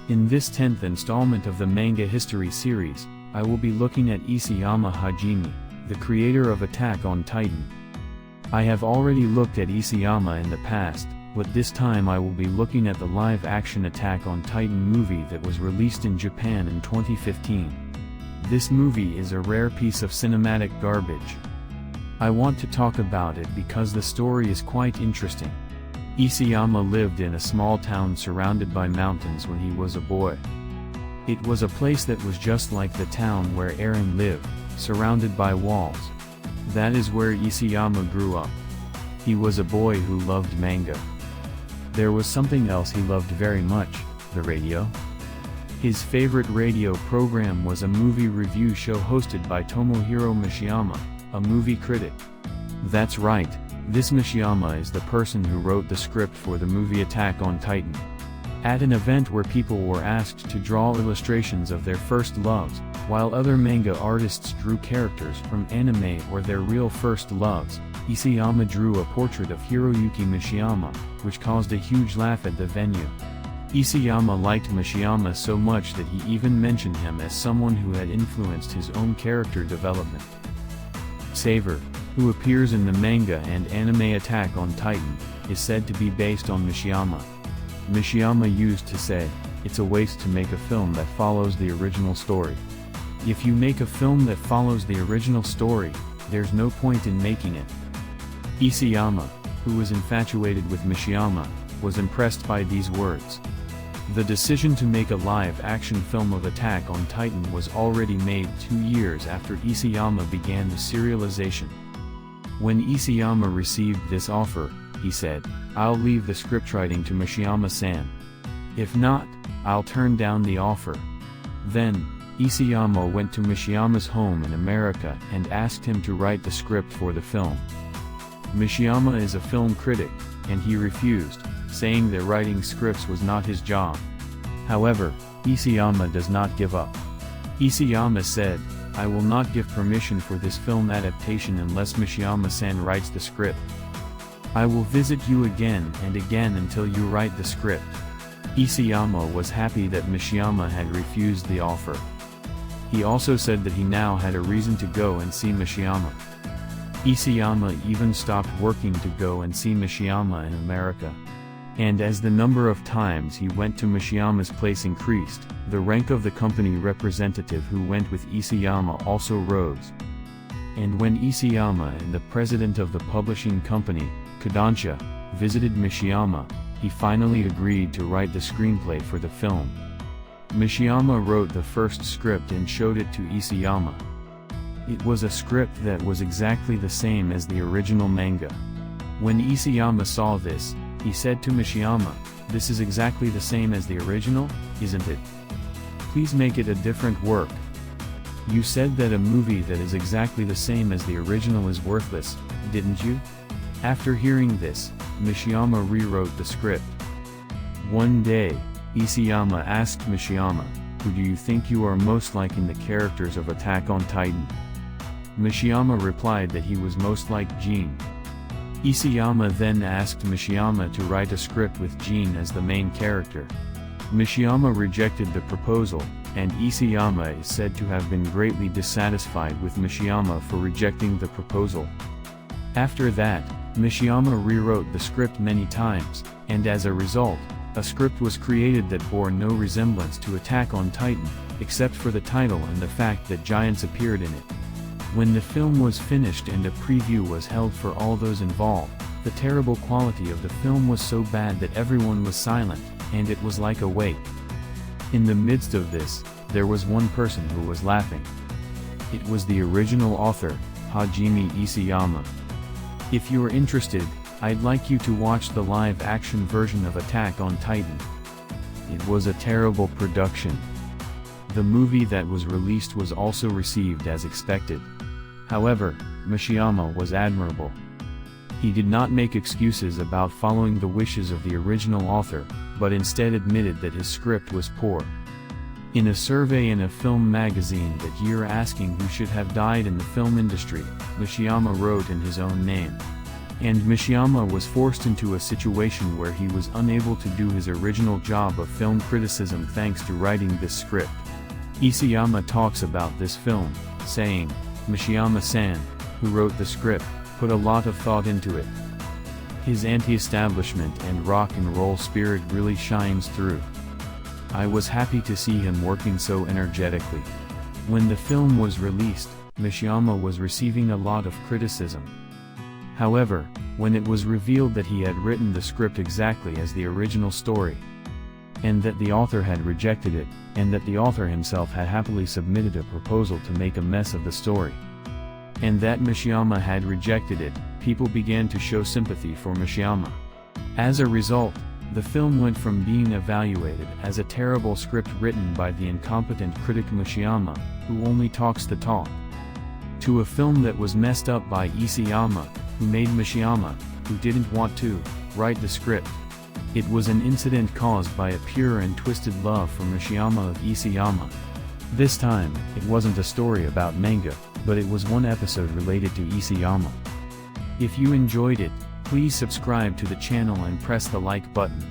In this 10th installment of the Manga History series, I will be looking at Isayama Hajime, the creator of Attack on Titan. I have already looked at Isayama in the past, but this time I will be looking at the live-action Attack on Titan movie that was released in Japan in 2015. This movie is a rare piece of cinematic garbage. I want to talk about it because the story is quite interesting. Isayama lived in a small town surrounded by mountains when he was a boy. It was a place that was just like the town where Eren lived, surrounded by walls. That is where Isayama grew up. He was a boy who loved manga. There was something else he loved very much, the radio. His favorite radio program was a movie review show hosted by Tomohiro Machiyama, a movie critic. That's right, this Machiyama is the person who wrote the script for the movie Attack on Titan. At an event where people were asked to draw illustrations of their first loves, while other manga artists drew characters from anime or their real first loves, Isayama drew a portrait of Hiroyuki Mishiyama, which caused a huge laugh at the venue. Isayama liked Mishiyama so much that he even mentioned him as someone who had influenced his own character development. Saver, who appears in the manga and anime Attack on Titan, is said to be based on Mishiyama. Mishiyama used to say, "It's a waste to make a film that follows the original story. If you make a film that follows the original story, there's no point in making it." Isayama, who was infatuated with Mishiyama, was impressed by these words. The decision to make a live-action film of Attack on Titan was already made 2 years after Isayama began the serialization. When Isayama received this offer, he said, "I'll leave the scriptwriting to Mishiyama-san. If not, I'll turn down the offer." Then, Isayama went to Mishiyama's home in America and asked him to write the script for the film. Mishiyama is a film critic, and he refused, saying that writing scripts was not his job. However, Isayama does not give up. Isayama said, "I will not give permission for this film adaptation unless Mishiyama-san writes the script. I will visit you again and again until you write the script." Isayama was happy that Mishiyama had refused the offer. He also said that he now had a reason to go and see Mishiyama. Isayama even stopped working to go and see Mishiyama in America. And as the number of times he went to Mishiyama's place increased, the rank of the company representative who went with Isayama also rose. And when Isayama and the president of the publishing company, Kodansha, visited Mishiyama, he finally agreed to write the screenplay for the film. Mishiyama wrote the first script and showed it to Isayama. It was a script that was exactly the same as the original manga. When Isayama saw this, he said to Mishiyama, "This is exactly the same as the original, isn't it? Please make it a different work. You said that a movie that is exactly the same as the original is worthless, didn't you?" After hearing this, Mishiyama rewrote the script. One day, Isayama asked Mishiyama, "Who do you think you are most like in the characters of Attack on Titan?" Mishiyama replied that he was most like Jin. Isayama then asked Mishiyama to write a script with Jin as the main character. Mishiyama rejected the proposal, and Isayama is said to have been greatly dissatisfied with Mishiyama for rejecting the proposal. After that, Mishiyama rewrote the script many times, and as a result, a script was created that bore no resemblance to Attack on Titan, except for the title and the fact that giants appeared in it. When the film was finished and a preview was held for all those involved, the terrible quality of the film was so bad that everyone was silent, and it was like a wait. In the midst of this, there was one person who was laughing. It was the original author, Hajime Isayama. If you are interested, I'd like you to watch the live-action version of Attack on Titan. It was a terrible production. The movie that was released was also received as expected. However, Mishiyama was admirable. He did not make excuses about following the wishes of the original author, but instead admitted that his script was poor. In a survey in a film magazine that year asking who should have died in the film industry, Mishiyama wrote in his own name. And Machiyama was forced into a situation where he was unable to do his original job of film criticism thanks to writing this script. Isayama talks about this film, saying, "Machiyama-san, who wrote the script, put a lot of thought into it. His anti-establishment and rock and roll spirit really shines through. I was happy to see him working so energetically." When the film was released, Machiyama was receiving a lot of criticism. However, when it was revealed that he had written the script exactly as the original story, and that the author had rejected it, and that the author himself had happily submitted a proposal to make a mess of the story, and that Machiyama had rejected it, people began to show sympathy for Machiyama. As a result, the film went from being evaluated as a terrible script written by the incompetent critic Machiyama, who only talks the talk, to a film that was messed up by Isayama, who made Machiyama, who didn't want to, write the script. It was an incident caused by a pure and twisted love for Machiyama of Isayama. This time, it wasn't a story about manga, but it was one episode related to Isayama. If you enjoyed it, please subscribe to the channel and press the like button.